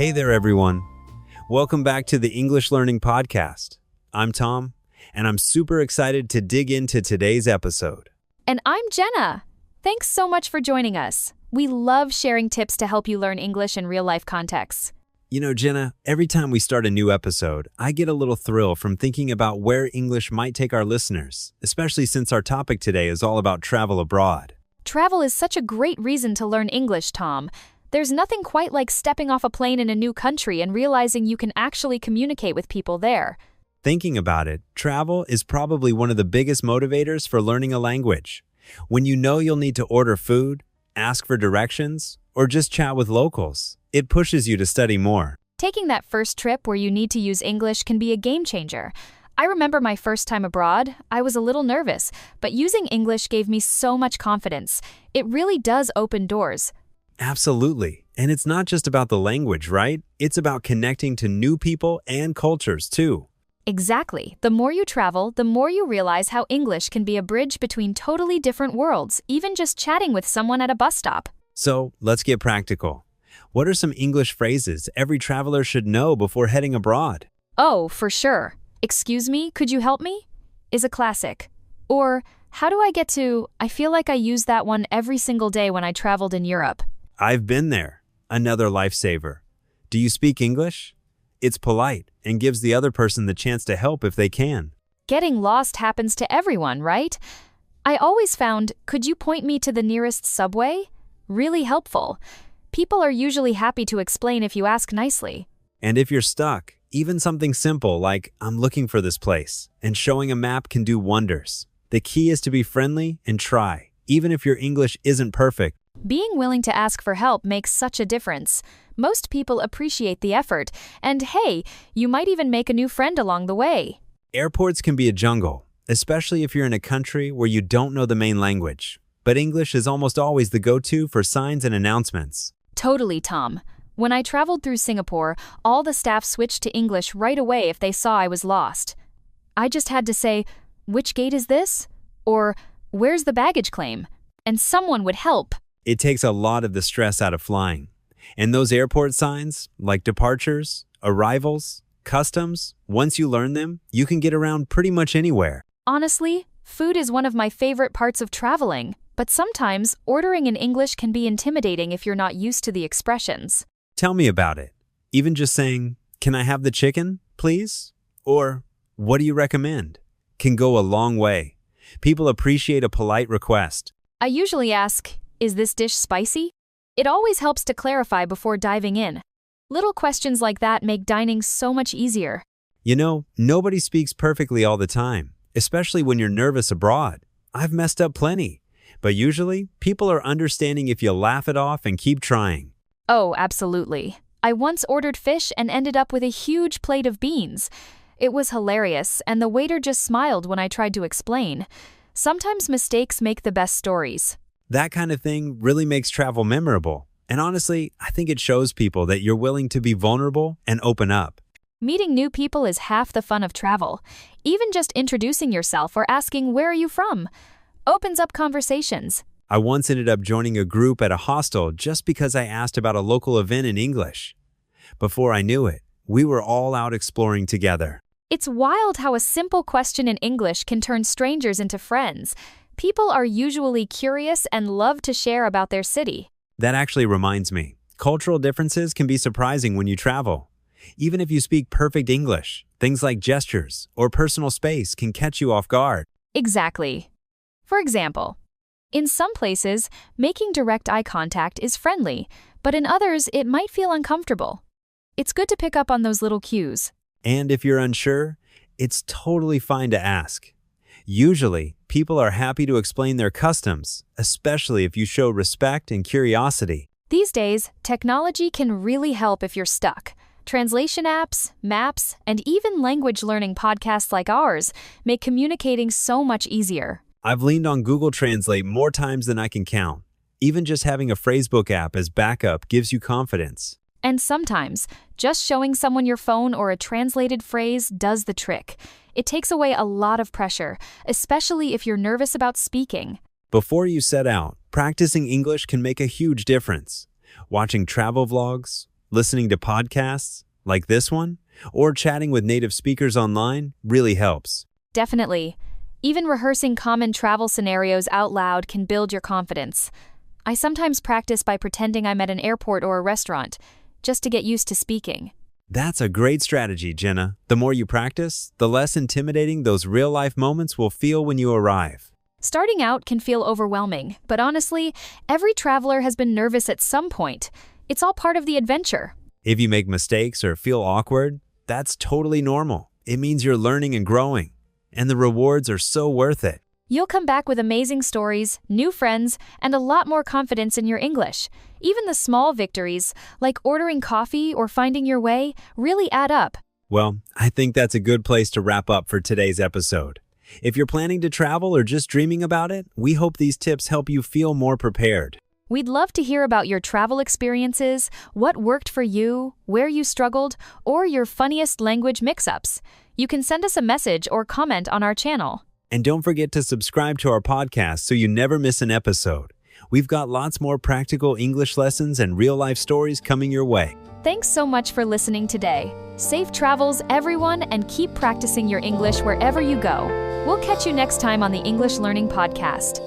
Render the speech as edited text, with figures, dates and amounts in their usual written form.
Hey there, everyone. Welcome back to the English Learning Podcast. I'm Tom, and I'm super excited to dig into today's episode. And I'm Jenna. Thanks so much for joining us. We love sharing tips to help you learn English in real-life contexts. You know, Jenna, every time we start a new episode, I get a little thrill from thinking about where English might take our listeners, especially since our topic today is all about travel abroad. Travel is such a great reason to learn English, Tom. There's nothing quite like stepping off a plane in a new country and realizing you can actually communicate with people there. Thinking about it, travel is probably one of the biggest motivators for learning a language. When you know you'll need to order food, ask for directions, or just chat with locals, it pushes you to study more. Taking that first trip where you need to use English can be a game changer. I remember my first time abroad. I was a little nervous, but using English gave me so much confidence. It really does open doors. Absolutely. And it's not just about the language, right? It's about connecting to new people and cultures, too. Exactly. The more you travel, the more you realize how English can be a bridge between totally different worlds, even just chatting with someone at a bus stop. So, let's get practical. What are some English phrases every traveler should know before heading abroad? Oh, for sure. "Excuse me, could you help me?" is a classic. Or, "How do I get to..." I feel like I use that one every single day when I traveled in Europe. I've been there. Another lifesaver. Do you speak English? It's polite and gives the other person the chance to help if they can. Getting lost happens to everyone, right? I always found, "Could you point me to the nearest subway?" really helpful. People are usually happy to explain if you ask nicely. And if you're stuck, even something simple like, "I'm looking for this place," and showing a map can do wonders. The key is to be friendly and try, even if your English isn't perfect. Being willing to ask for help makes such a difference. Most people appreciate the effort, and hey, you might even make a new friend along the way. Airports can be a jungle, especially if you're in a country where you don't know the main language. But English is almost always the go-to for signs and announcements. Totally, Tom. When I traveled through Singapore, all the staff switched to English right away if they saw I was lost. I just had to say, "Which gate is this?" Or, "Where's the baggage claim?" And someone would help. It takes a lot of the stress out of flying. And those airport signs, like departures, arrivals, customs, once you learn them, you can get around pretty much anywhere. Honestly, food is one of my favorite parts of traveling, but sometimes ordering in English can be intimidating if you're not used to the expressions. Tell me about it. Even just saying, "Can I have the chicken, please?" Or, "What do you recommend?" can go a long way. People appreciate a polite request. I usually ask, "Is this dish spicy?" It always helps to clarify before diving in. Little questions like that make dining so much easier. You know, nobody speaks perfectly all the time, especially when you're nervous abroad. I've messed up plenty, but usually people are understanding if you laugh it off and keep trying. Oh, absolutely. I once ordered fish and ended up with a huge plate of beans. It was hilarious, and the waiter just smiled when I tried to explain. Sometimes mistakes make the best stories. That kind of thing really makes travel memorable. And honestly, I think it shows people that you're willing to be vulnerable and open up. Meeting new people is half the fun of travel. Even just introducing yourself or asking, "Where are you from?" opens up conversations. I once ended up joining a group at a hostel just because I asked about a local event in English. Before I knew it, we were all out exploring together. It's wild how a simple question in English can turn strangers into friends. People are usually curious and love to share about their city. That actually reminds me, cultural differences can be surprising when you travel. Even if you speak perfect English, things like gestures or personal space can catch you off guard. Exactly. For example, in some places, making direct eye contact is friendly, but in others, it might feel uncomfortable. It's good to pick up on those little cues. And if you're unsure, it's totally fine to ask. Usually, people are happy to explain their customs, especially if you show respect and curiosity. These days, technology can really help if you're stuck. Translation apps, maps, and even language learning podcasts like ours make communicating so much easier. I've leaned on Google Translate more times than I can count. Even just having a phrasebook app as backup gives you confidence. And sometimes, just showing someone your phone or a translated phrase does the trick. It takes away a lot of pressure, especially if you're nervous about speaking. Before you set out, practicing English can make a huge difference. Watching travel vlogs, Listening to podcasts like this one or chatting with native speakers online really helps. Definitely. Even rehearsing common travel scenarios out loud can build your confidence. I sometimes practice by pretending I'm at an airport or a restaurant, just to get used to speaking. That's a great strategy, Jenna. The more you practice, the less intimidating those real-life moments will feel when you arrive. Starting out can feel overwhelming, but honestly, every traveler has been nervous at some point. It's all part of the adventure. If you make mistakes or feel awkward, that's totally normal. It means you're learning and growing, and the rewards are so worth it. You'll come back with amazing stories, new friends, and a lot more confidence in your English. Even the small victories, like ordering coffee or finding your way, really add up. Well, I think that's a good place to wrap up for today's episode. If you're planning to travel or just dreaming about it, we hope these tips help you feel more prepared. We'd love to hear about your travel experiences, what worked for you, where you struggled, or your funniest language mix-ups. You can send us a message or comment on our channel. And don't forget to subscribe to our podcast so you never miss an episode. We've got lots more practical English lessons and real-life stories coming your way. Thanks so much for listening today. Safe travels, everyone, and keep practicing your English wherever you go. We'll catch you next time on the English Learning Podcast.